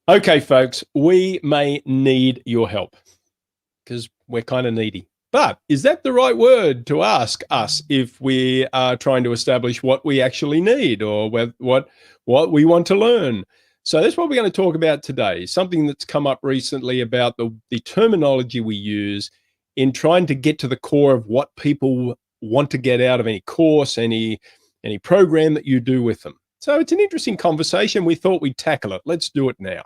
Okay, folks, we may need your help because we're kind of needy. But is that the right word to ask us if we are trying to establish what we actually need or what we want to learn? So that's what we're going to talk about today, something that's come up recently about the terminology we use in trying to get to the core of what people want to get out of any course, any program that you do with them. So it's an interesting conversation. We thought we'd tackle it. Let's do it now.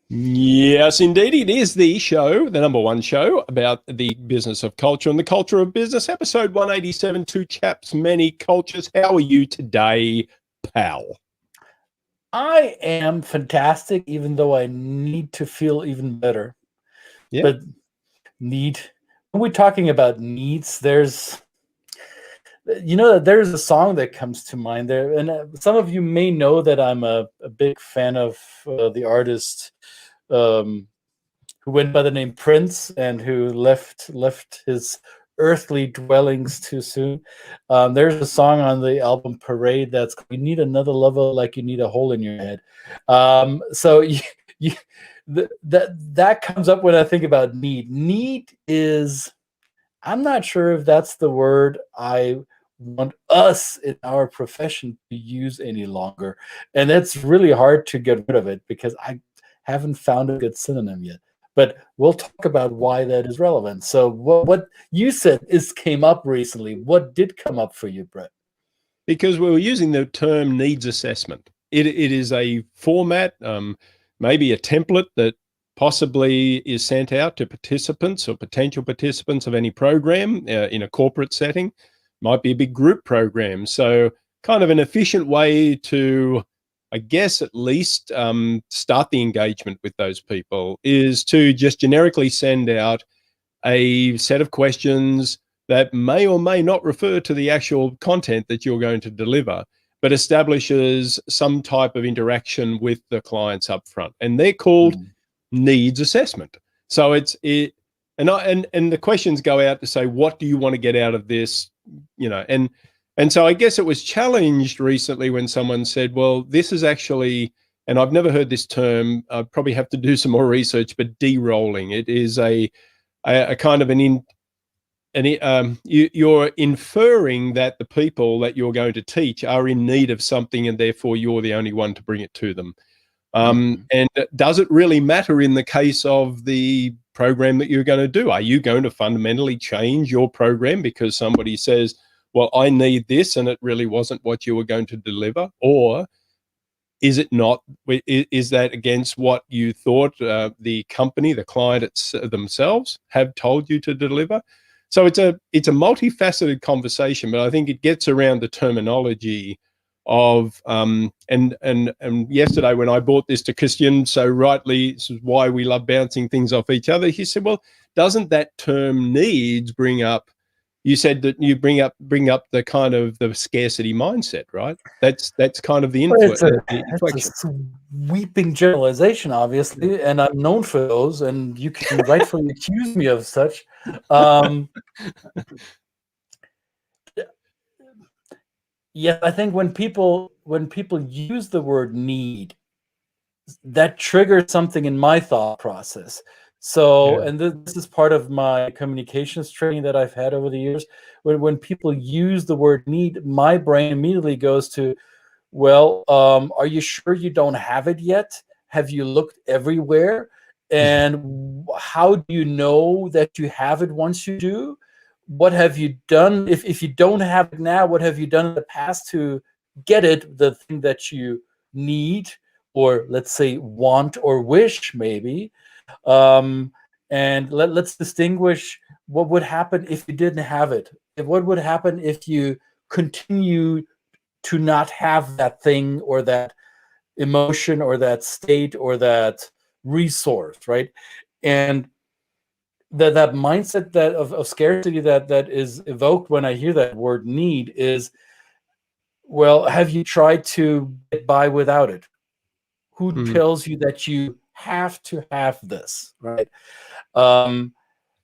Yes, indeed. It is the show, the number one show about the business of culture and the culture of business, episode 187, Two Chaps, Many Cultures. How are you today, pal? I am fantastic, even though I need to feel even better. Yeah. But when we're talking about needs, there's a song that comes to mind there. And some of you may know that I'm a big fan of the artist who went by the name Prince and who left his earthly dwellings too soon. There's a song on the album Parade that's "You Need Another Lover Like You Need a Hole in Your Head." So that comes up when I think about need. Need is, I'm not sure if that's the word I want us in our profession to use any longer, and it's really hard to get rid of it because I haven't found a good synonym yet. But we'll talk about why that is relevant. So what you said came up recently. What did come up for you, Brett? Because we were using the term needs assessment. It is a format, maybe a template that possibly is sent out to participants or potential participants of any program in a corporate setting. Might be a big group program. So kind of an efficient way to, I guess, at least start the engagement with those people is to just generically send out a set of questions that may or may not refer to the actual content that you're going to deliver, but establishes some type of interaction with the clients up front. And they're called needs assessment. So and the questions go out to say, what do you want to get out of this? And so I guess it was challenged recently when someone said, well, this is actually, and I've never heard this term, I probably have to do some more research, but de-rolling. It is a kind of you're inferring that the people that you're going to teach are in need of something, and therefore you're the only one to bring it to them. And does it really matter in the case of the program that you're going to do? Are you going to fundamentally change your program because somebody says, well, I need this, and it really wasn't what you were going to deliver? Or is it not? Is that against what you thought the company, the client themselves have told you to deliver? So it's a multifaceted conversation, but I think it gets around the terminology of and yesterday when I brought this to Christian, so rightly, this is why we love bouncing things off each other. He said, well, doesn't that term needs bring up, you said that you bring up the kind of the scarcity mindset, right? That's kind of the influence. It's a sweeping generalization, obviously, and I'm known for those, and you can rightfully accuse me of such. Yeah, I think when people use the word need, that triggers something in my thought process. So, and this is part of my communications training that I've had over the years. When people use the word need, my brain immediately goes to, well, are you sure you don't have it yet? Have you looked everywhere? And how do you know that you have it once you do? What have you done? If you don't have it now, what have you done in the past to get it, the thing that you need, or let's say want or wish, maybe? And let's distinguish what would happen if you didn't have it. What would happen if you continue to not have that thing or that emotion or that state or that resource, right? And that mindset that of scarcity that is evoked when I hear that word need is, well, have you tried to get by without it? Who Mm. tells you that you have to have this, right?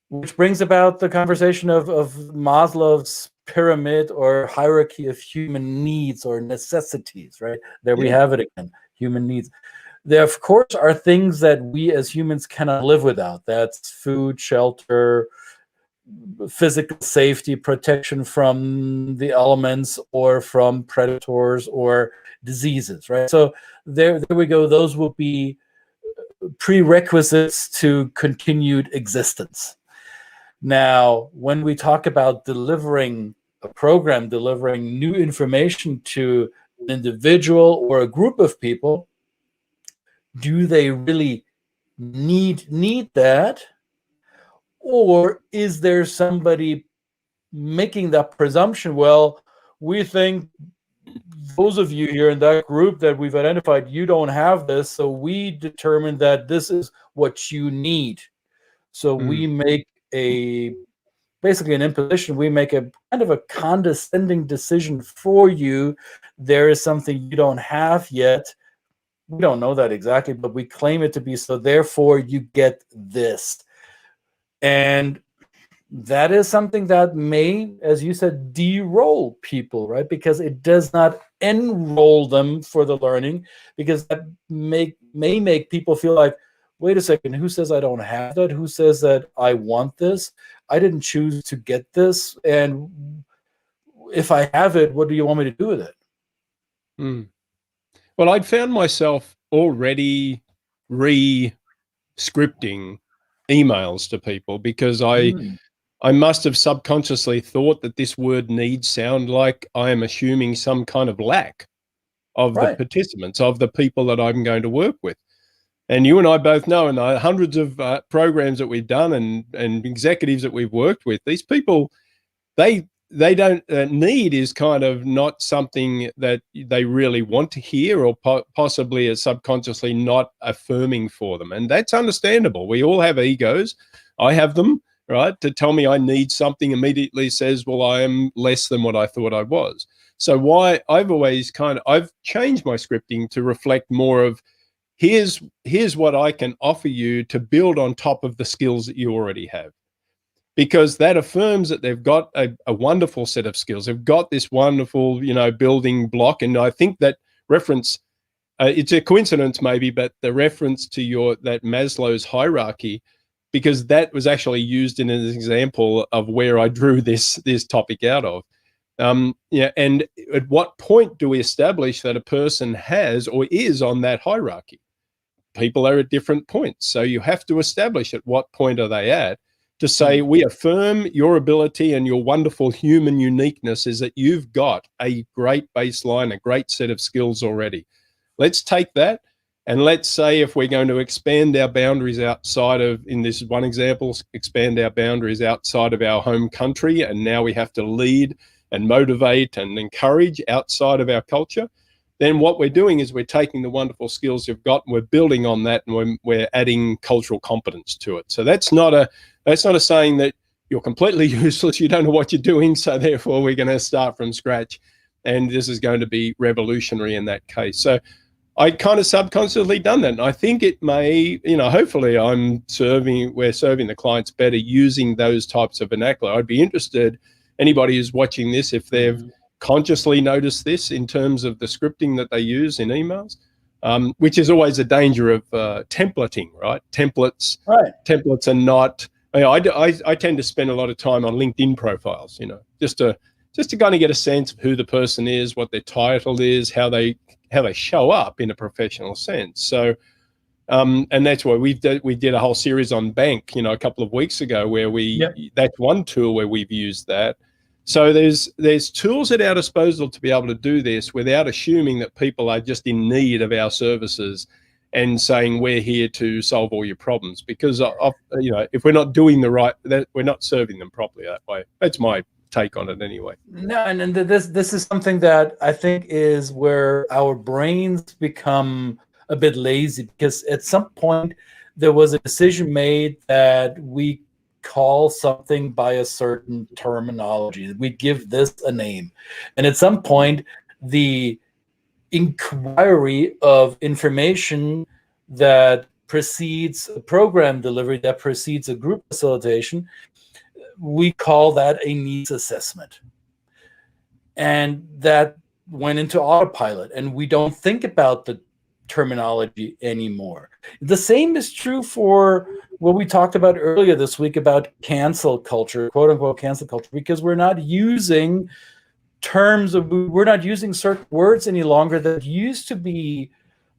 Which brings about the conversation of Maslow's pyramid or hierarchy of human needs or necessities, right? There we Yeah. have it again, human needs. There, of course, are things that we as humans cannot live without. That's food, shelter, physical safety, protection from the elements or from predators or diseases, right? So there we go. Those will be prerequisites to continued existence. Now, when we talk about delivering a program, delivering new information to an individual or a group of people, do they really need that? Or is there somebody making that presumption? Well, we think those of you here in that group that we've identified, you don't have this, so we determine that this is what you need. So we Mm. make basically an imposition. We make a kind of a condescending decision for you. There is something you don't have yet. We don't know that exactly, but we claim it to be so. Therefore, you get this. And that is something that may, as you said, de-roll people, right? Because it does not enroll them for the learning, because that may make people feel like, wait a second, who says I don't have that? Who says that I want this? I didn't choose to get this. And if I have it, what do you want me to do with it? Mm. Well, I'd found myself already re-scripting emails to people because I must have subconsciously thought that this word need sound like I am assuming some kind of lack of the Right. participants, of the people that I'm going to work with. And you and I both know in the hundreds of programs that we've done and executives that we've worked with, these people, they don't need is kind of not something that they really want to hear, or possibly is subconsciously not affirming for them. And that's understandable. We all have egos. I have them, right? To tell me I need something immediately says, well, I am less than what I thought I was. So why I've changed my scripting to reflect more of, here's what I can offer you to build on top of the skills that you already have. Because that affirms that they've got a wonderful set of skills. They've got this wonderful, building block. And I think that reference, it's a coincidence maybe, but the reference to that Maslow's hierarchy, because that was actually used in an example of where I drew this topic out of. And at what point do we establish that a person has or is on that hierarchy? People are at different points. So you have to establish at what point are they at, to say, we affirm your ability and your wonderful human uniqueness is that you've got a great baseline, a great set of skills already. Let's take that, and let's say if we're going to expand our boundaries outside of, in this one example, expand our boundaries outside of our home country, and now we have to lead and motivate and encourage outside of our culture, then what we're doing is we're taking the wonderful skills you've got and we're building on that, and we're adding cultural competence to it. So that's not a saying that you're completely useless, you don't know what you're doing, so therefore we're going to start from scratch and this is going to be revolutionary in that case. So I kind of subconsciously done that. And I think it may, hopefully we're serving the clients better using those types of vernacular. I'd be interested, anybody who's watching this, if they've consciously noticed this in terms of the scripting that they use in emails, which is always a danger of templating, right? Templates are not, I tend to spend a lot of time on LinkedIn profiles, just to kind of get a sense of who the person is, what their title is, how they show up in a professional sense. So, and that's why we did a whole series on Bank, a couple of weeks ago, where that's one tool where we've used that. So there's tools at our disposal to be able to do this without assuming that people are just in need of our services and saying we're here to solve all your problems, because if we're not doing we're not serving them properly that way. That's my take on it anyway. No, and this is something that I think is where our brains become a bit lazy, because at some point there was a decision made that we call something by a certain terminology. We give this a name. And at some point, the inquiry of information that precedes a program delivery, that precedes a group facilitation, we call that a needs assessment. And that went into autopilot, and we don't think about the terminology anymore. The same is true for what we talked about earlier this week about cancel culture, quote unquote cancel culture, because we're not using terms of, we're not using certain words any longer that used to be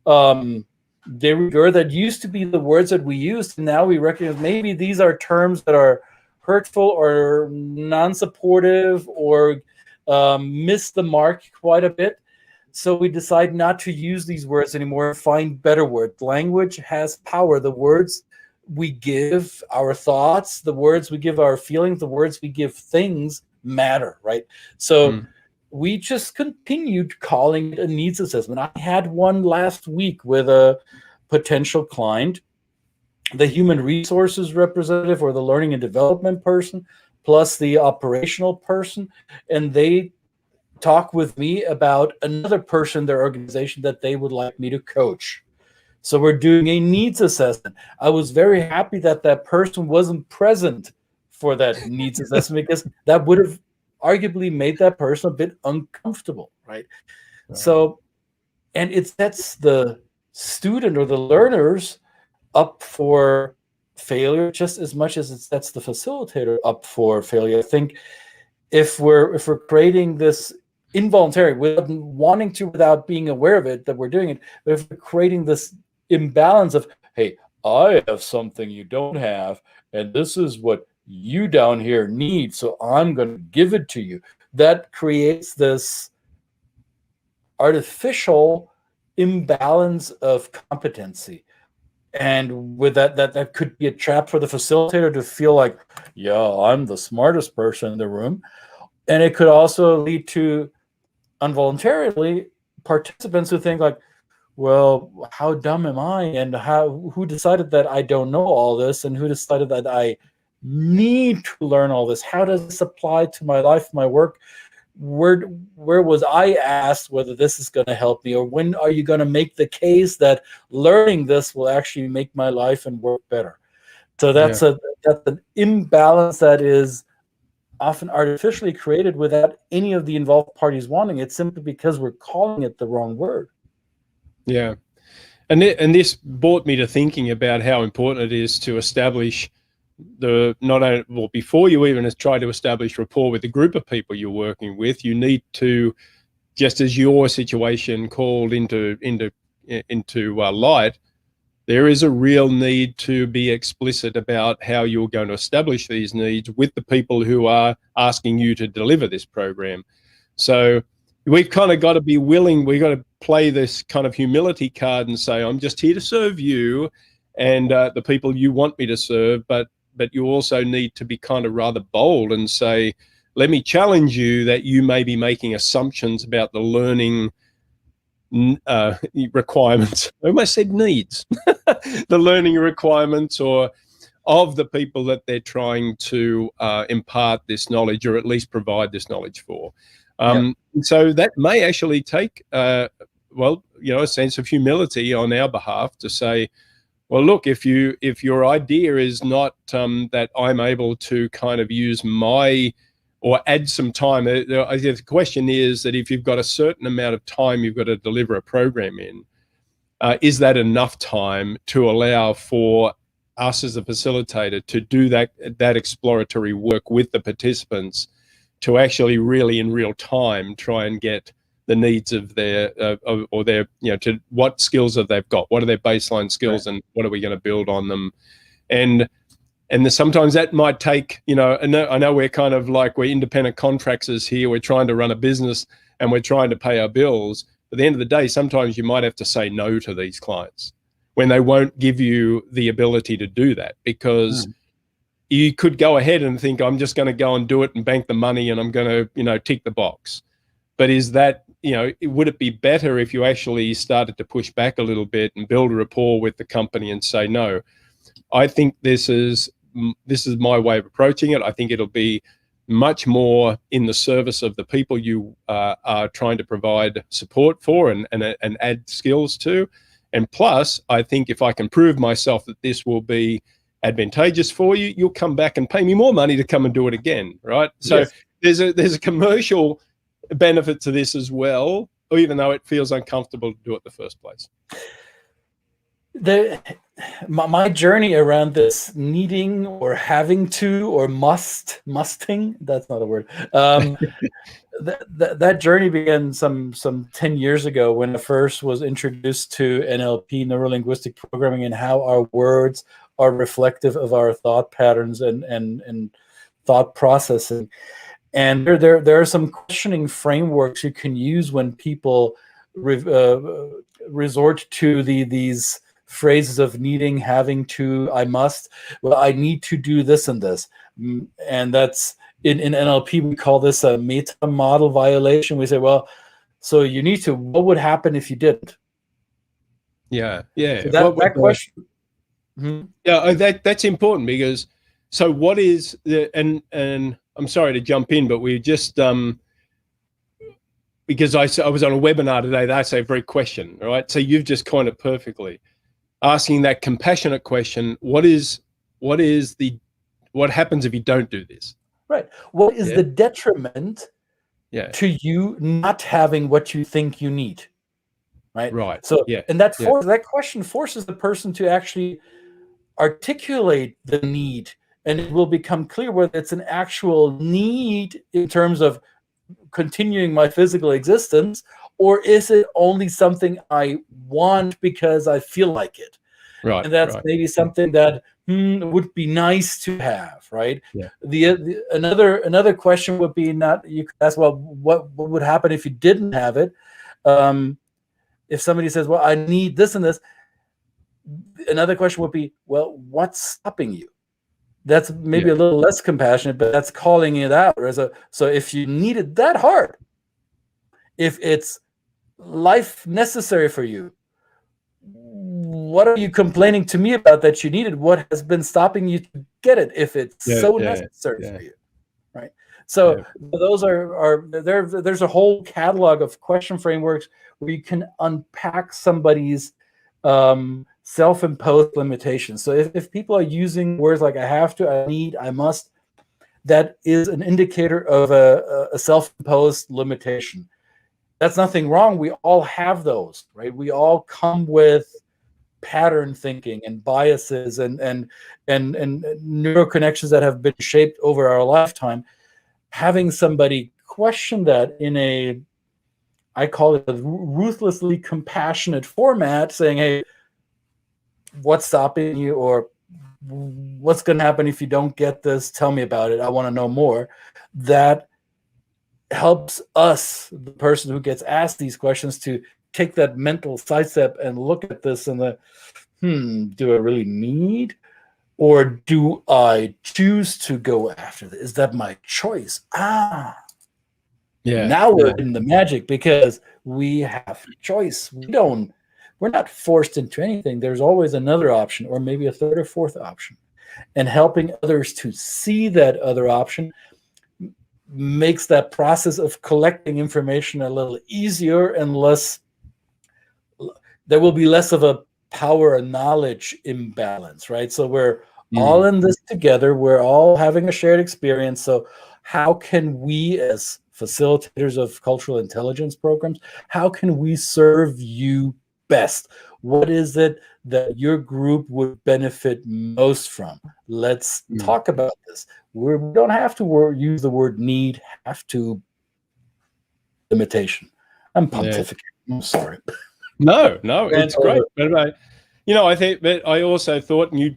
de rigueur, that used to be the words that we used. And now we recognize maybe these are terms that are hurtful or non-supportive or miss the mark quite a bit. So we decide not to use these words anymore, find better words. Language has power. The words we give our thoughts, the words we give our feelings, the words we give things matter, right? So we just continued calling it a needs assessment. I had one last week with a potential client, the human resources representative or the learning and development person, plus the operational person, and they talk with me about another person in their organization that they would like me to coach. So we're doing a needs assessment. I was very happy that that person wasn't present for that needs assessment, because that would have arguably made that person a bit uncomfortable, right? So, and it sets the student or the learners up for failure just as much as it sets the facilitator up for failure. I think if we're creating this involuntary, without wanting to, without being aware of it, that we're doing it, but if we're creating this imbalance of, hey, I have something you don't have, and this is what you down here need, so I'm going to give it to you, that creates this artificial imbalance of competency. And with that could be a trap for the facilitator to feel like, yeah, I'm the smartest person in the room. And it could also lead to, involuntarily, participants who think like, well, how dumb am I? And who decided that I don't know all this? And who decided that I need to learn all this? How does this apply to my life, my work? Where was I asked whether this is going to help me? Or when are you going to make the case that learning this will actually make my life and work better? So that's an imbalance that is often artificially created without any of the involved parties wanting it, simply because we're calling it the wrong word. Yeah. And this brought me to thinking about how important it is to establish before you even try to establish rapport with the group of people you're working with, you need to, just as your situation called into light, there is a real need to be explicit about how you're going to establish these needs with the people who are asking you to deliver this program. So we've kind of got to be willing, we've got to play this kind of humility card and say, I'm just here to serve you and the people you want me to serve, but you also need to be kind of rather bold and say, let me challenge you that you may be making assumptions about the learning requirements. I almost said needs. The learning requirements or of the people that they're trying to impart this knowledge, or at least provide this knowledge for. So that may actually take, a sense of humility on our behalf to say, well, look, if your idea is not that I'm able to kind of use or add some time, the question is that if you've got a certain amount of time you've got to deliver a program in, is that enough time to allow for us as a facilitator to do that exploratory work with the participants, to actually really in real time try and get the needs of their to what skills have they've got, what are their baseline skills, and what are we going to build on them. And sometimes that might take, I know we're kind of like, we're independent contractors here, we're trying to run a business and we're trying to pay our bills. At the end of the day, sometimes you might have to say no to these clients when they won't give you the ability to do that, because you could go ahead and think, I'm just going to go and do it and bank the money and I'm going to, tick the box. But is that, would it be better if you actually started to push back a little bit and build a rapport with the company and say, no, I think this is this is my way of approaching it. I think it'll be much more in the service of the people you are trying to provide support for and add skills to. And plus, I think if I can prove myself that this will be advantageous for you, you'll come back and pay me more money to come and do it again, right? So yes, there's a commercial benefit to this as well, even though it feels uncomfortable to do it in the first place. My journey around this needing or having to or musting, that's not a word. That journey began some 10 years ago when I first was introduced to NLP, neuro-linguistic programming, and how our words are reflective of our thought patterns and thought processing. And there are some questioning frameworks you can use when people resort to these phrases of needing, having to, I must. Well, I need to do this and this. And that's in NLP, we call this a meta model violation. We say, well, so you need to, what would happen if you didn't? Yeah. So that question. Yeah, that's important, because so what is the, and I'm sorry to jump in, but we just because I was on a webinar today, that's a very question, right? So you've just kind of perfectly asking that compassionate question, what happens if you don't do this? Right. What is the detriment to you not having what you think you need? Right. So, and that question forces the person to actually articulate the need, and it will become clear whether it's an actual need in terms of continuing my physical existence, or is it only something I want because I feel like it? Right. And that's maybe something that would be nice to have, right? Yeah. Another question would be, not, you could ask, well, what would happen if you didn't have it? If somebody says, well, I need this and this, another question would be, well, what's stopping you? That's maybe a little less compassionate, but that's calling it out. So if you need it that hard, if it's life necessary for you, what are you complaining to me about that you needed? What has been stopping you to get it if it's so necessary for you, right? So those there's a whole catalog of question frameworks where you can unpack somebody's self-imposed limitations. So if people are using words like I have to, I need, I must, that is an indicator of a self-imposed limitation. That's nothing wrong. We all have those, right? We all come with pattern thinking and biases and neural connections that have been shaped over our lifetime. Having somebody question that in a, I call it a ruthlessly compassionate format, saying, hey, what's stopping you, or what's going to happen if you don't get this? Tell me about it. I want to know more. That helps us, the person who gets asked these questions, to take that mental sidestep and look at this and do I really need, or do I choose to go after this? Is that my choice? Now we're in the magic, because we have choice. We're not forced into anything. There's always another option, or maybe a third or fourth option. And helping others to see that other option makes that process of collecting information a little easier, and there will be less of a power and knowledge imbalance, right? So we're all in this together. We're all having a shared experience. So how can we, as facilitators of cultural intelligence programs, how can we serve you best? What is it that your group would benefit most from? Let's talk about this. We don't have to use the word need, have to, limitation. I'm pontificating. I'm sorry. No, it's great. But I think that I also thought, and you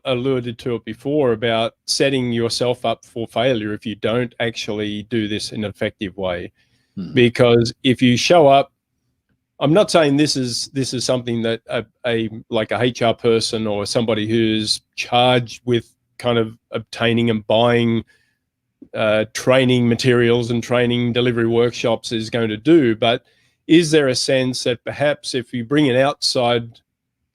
alluded to it before, about setting yourself up for failure if you don't actually do this in an effective way. Because if you show up, I'm not saying this is something that like a HR person or somebody who's charged with kind of obtaining and buying training materials and training delivery workshops is going to do. But is there a sense that perhaps if you bring an outside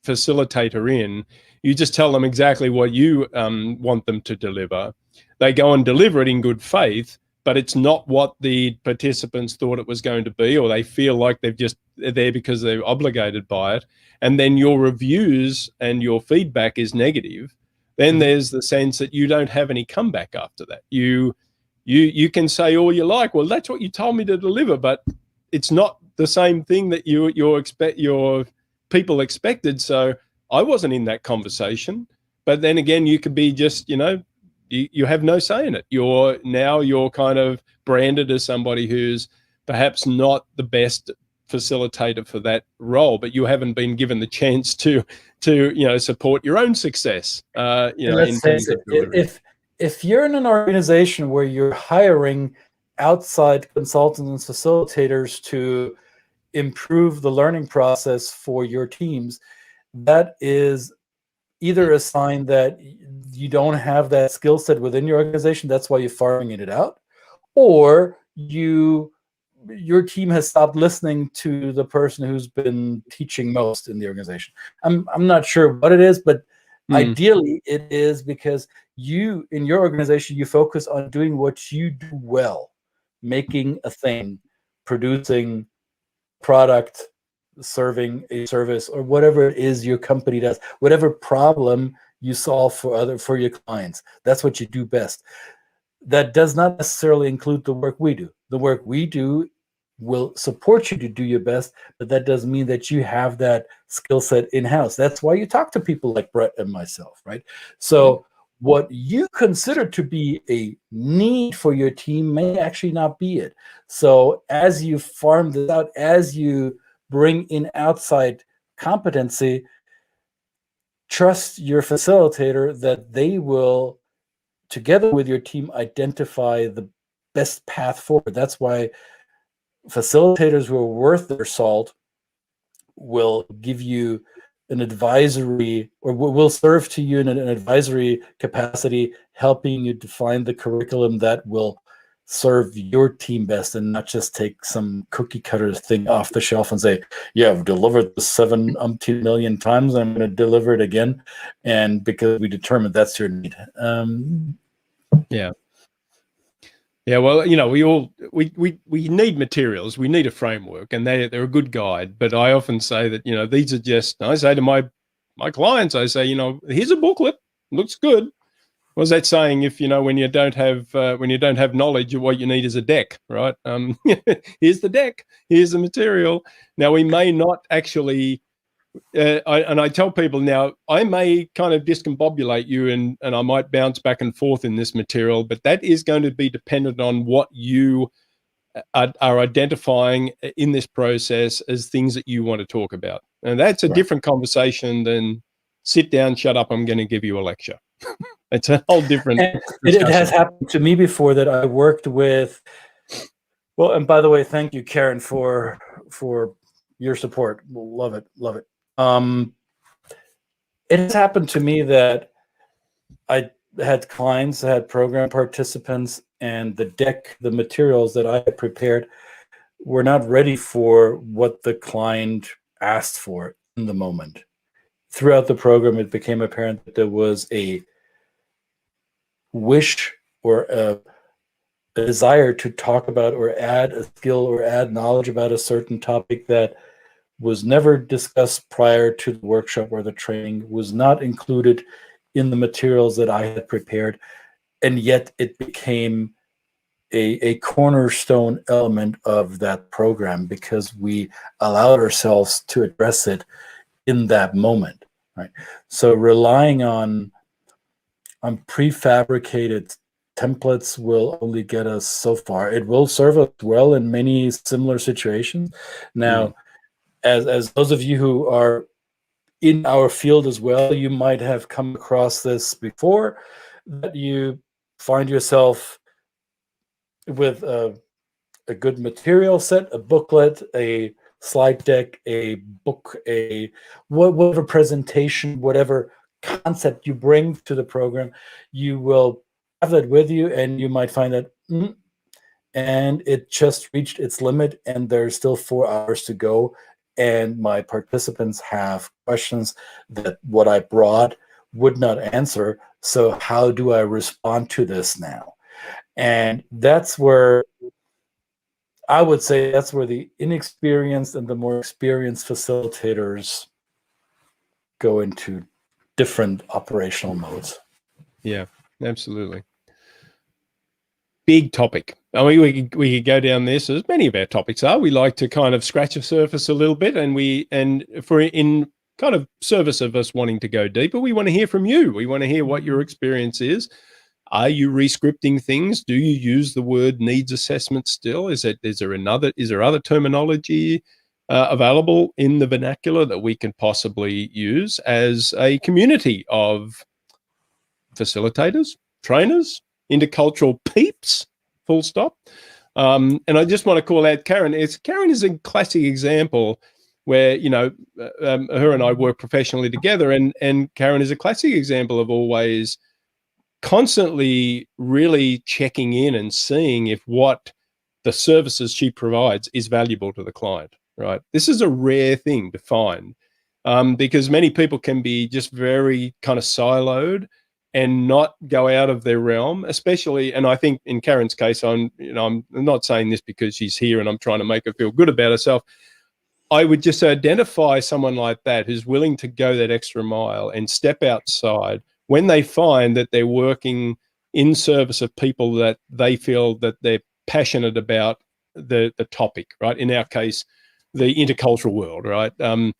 facilitator in, you just tell them exactly what you want them to deliver. They go and deliver it in good faith, but it's not what the participants thought it was going to be, or they feel like they're there because they're obligated by it. And then your reviews and your feedback is negative. Then there's the sense that you don't have any comeback after that. You can say all you like, well, that's what you told me to deliver, but it's not the same thing that your people expected. So I wasn't in that conversation. But then again, you could be just, you have no say in it. You're kind of branded as somebody who's perhaps not the best facilitator for that role, but you haven't been given the chance to support your own success. Let's face it, if you're in an organization where you're hiring outside consultants and facilitators to improve the learning process for your teams, that is either a sign that you don't have that skill set within your organization, that's why you're farming it out, or your team has stopped listening to the person who's been teaching most in the organization. I'm not sure what it is, but ideally it is because you, in your organization, you focus on doing what you do well, making a thing, producing product, serving a service, or whatever it is your company does, whatever problem you solve for your clients. That's what you do best. That does not necessarily include the work we do. The work we do will support you to do your best, but that doesn't mean that you have that skill set in-house. That's why you talk to people like Brett and myself, right? So what you consider to be a need for your team may actually not be it. So as you farm this out, as you bring in outside competency, trust your facilitator that they will, together with your team, identify the best path forward. That's why facilitators who are worth their salt will give you an advisory, or will serve to you in an advisory capacity, helping you define the curriculum that will serve your team best, and not just take some cookie cutter thing off the shelf and say, yeah, I've delivered this 7 umpteen million times, I'm going to deliver it again, and because we determined that's your need. Yeah, well, we need materials, we need a framework, and they're a good guide. But I often say that, these are just, I say to my clients, I say, here's a booklet, looks good. What's that saying? If when you don't have knowledge, what you need is a deck, right? Here's the deck, here's the material. Now we may not actually. I tell people now, I may kind of discombobulate you and I might bounce back and forth in this material, but that is going to be dependent on what you are identifying in this process as things that you want to talk about. And that's a different conversation than sit down, shut up, I'm going to give you a lecture. It's a whole different. It has happened to me before that I worked with. Well, and by the way, thank you, Karen, for your support. Love it. It has happened to me that I had clients, I had program participants, and the materials that I had prepared were not ready for what the client asked for in the moment. Throughout the program, it became apparent that there was a wish or a desire to talk about or add a skill or add knowledge about a certain topic that was never discussed prior to the workshop or the training, was not included in the materials that I had prepared, and yet it became a cornerstone element of that program because we allowed ourselves to address it in that moment, right? So relying on prefabricated templates will only get us so far. It will serve us well in many similar situations. Now, as those of you who are in our field as well, you might have come across this before, that you find yourself with a good material set, a booklet, a slide deck, a book, whatever presentation, whatever concept you bring to the program, you will have that with you, and you might find that and it just reached its limit, and there's still 4 hours to go, and my participants have questions that what I brought would not answer. So how do I respond to this now? And that's where I would say that's where the inexperienced and the more experienced facilitators go into different operational modes. Yeah, absolutely. Big topic. I mean, we could go down this, as many of our topics are. We like to kind of scratch the surface a little bit, and for in kind of service of us wanting to go deeper, we want to hear from you. We want to hear what your experience is. Are you re-scripting things? Do you use the word needs assessment still? Is there other terminology available in the vernacular that we can possibly use as a community of facilitators, trainers, intercultural peeps, full stop? And I just want to call out Karen. Karen is a classic example where, you know, her and I work professionally together, and Karen is a classic example of always constantly really checking in and seeing if what the services she provides is valuable to the client, right? This is a rare thing to find, because many people can be just very kind of siloed and not go out of their realm, especially, and I think in Karen's case, I'm not saying this because she's here and I'm trying to make her feel good about herself. I would just identify someone like that who's willing to go that extra mile and step outside when they find that they're working in service of people that they feel that they're passionate about the topic, right? In our case, the intercultural world, right? And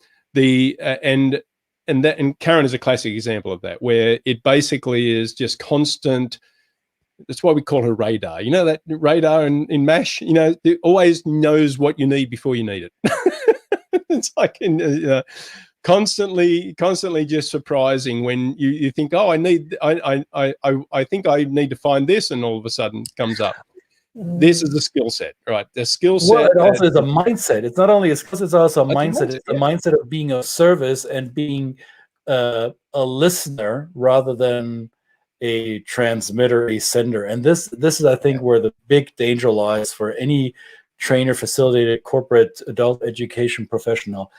Karen is a classic example of that, where it basically is just constant. That's why we call her radar. You know, that radar in MASH, you know, it always knows what you need before you need it. It's like constantly just surprising when you think, oh, I think I need to find this, and all of a sudden it comes up. This is a skill set, right? The skill set. Well, it also is a mindset. It's not only a skill set, it's also a mindset. It's a mindset of being of service and being a listener rather than a transmitter, a sender. And this is, I think, where the big danger lies for any trainer, facilitator, corporate, adult education professional.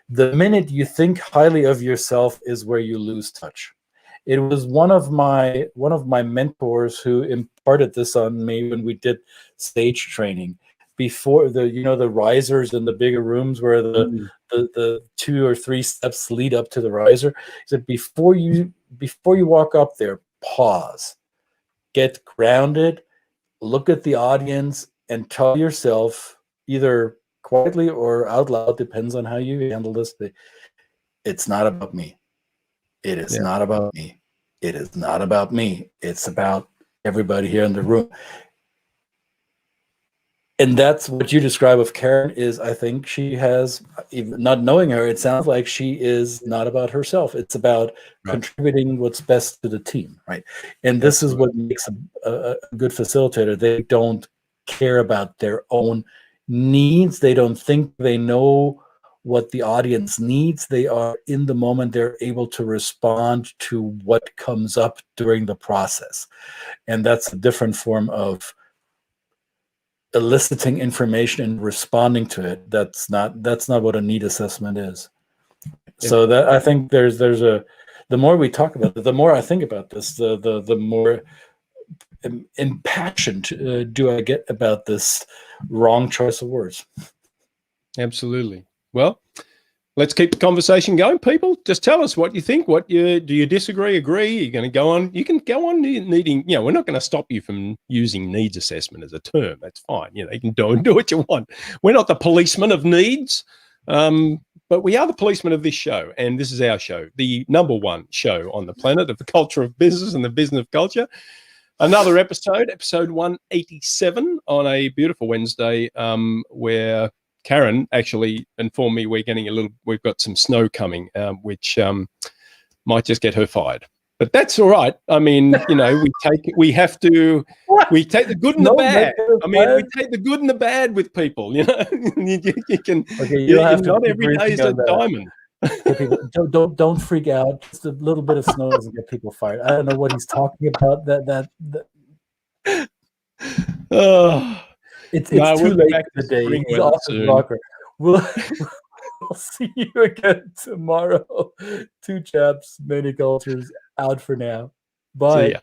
The minute you think highly of yourself is where you lose touch. It was one of my mentors who imparted this on me when we did stage training. Before the risers in the bigger rooms where the 2 or 3 steps lead up to the riser. He said, before you walk up there, pause, get grounded, look at the audience, and tell yourself, either quietly or out loud, depends on how you handle this, it's not about me. It is not about me. It is not about me. It's about everybody here in the room. And that's what you describe of Karen is, I think she has, even not knowing her, it sounds like she is not about herself. It's about contributing what's best to the team, right? And this is what makes a good facilitator. They don't care about their own needs. They don't think they know what the audience needs. They are in the moment. They're able to respond to what comes up during the process. And that's a different form of eliciting information and responding to it. That's not what a need assessment is. So that, I think the more we talk about it, the more I think about this, the more impassioned do I get about this wrong choice of words. Absolutely. Well, let's keep the conversation going, people. Just tell us what you think. Do you disagree, agree? You're going to go on. You can go on needing, we're not going to stop you from using needs assessment as a term. That's fine. You can do what you want. We're not the policemen of needs, but we are the policemen of this show. And this is our show, the #1 show on the planet of the culture of business and the business of culture. Another episode 187 on a beautiful Wednesday, where Karen actually informed me we've got some snow coming, which might just get her fired. But that's all right. I mean, we take the good and the bad. I mean, we take the good and the bad with people, you can, not every day is a diamond. People, don't freak out. Just a little bit of snow doesn't get people fired. I don't know what he's talking about. It's too late in the day. He's off his rocker. I'll see you again tomorrow. Two chaps, many cultures, out for now. See Bye. ya.